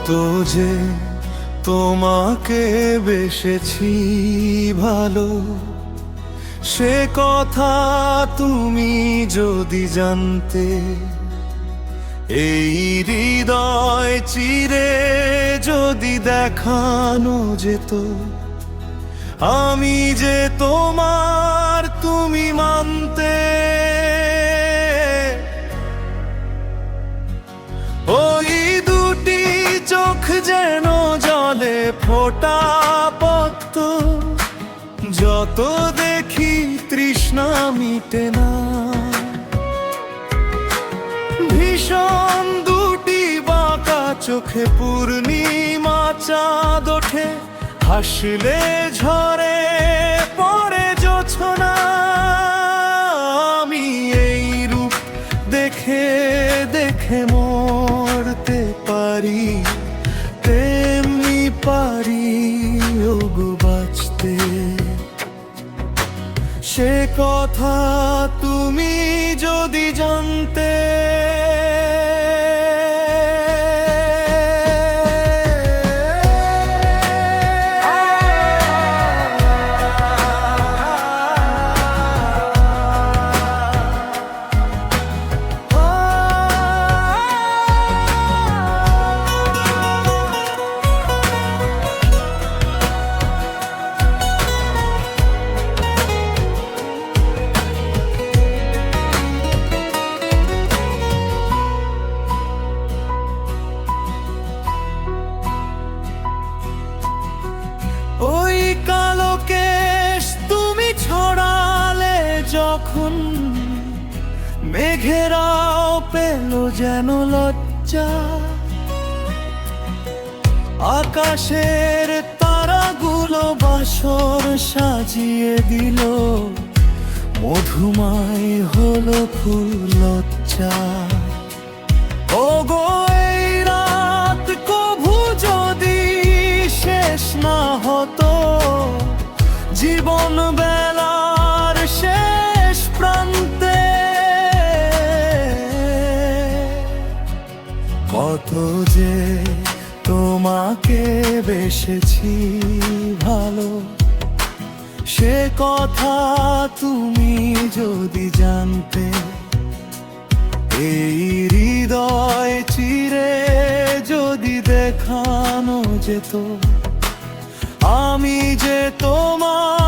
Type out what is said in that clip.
কত যে তোমাকে বেসেছি ভালো, সে কথা তুমি যদি জানতে। এই হৃদয় চিরে যদি দেখানো যেত আমি যে তোমার, তুমি মানতে। ওই দুটি চোখ যেন জলে ফোটা পদ্ম, যত দেখি তৃষ্ণা মিটে না। ভীষণ দুটি বাঁকা চোখে পূর্ণিমা চাঁদ ওঠে, হাসলে ঝরে পড়ে জোছনা। আমি এই রূপ দেখে দেখে মরতে পারি, তেমনি পারি ওগো বাঁচতে। সে কথা তুমি যদি জানতে। ওই কালো কেশ তুমি ছড়ালে যখন, মেঘেরাও পেল যেন লজ্জা। আকাশের তারাগুলো বাসর সাজিয়ে দিল, মধুময় হলো ফুল লজ্জা। ওগো এই রাত কভু যদি শেষ না হতো, জীবন বেলার শেষ প্রান্তে। কত যে তোমাকে বেসেছি ভালো, সে কথা তুমি যদি জানতে। এই হৃদয় চিরে যদি দেখানো যেত আমি যে তোমার।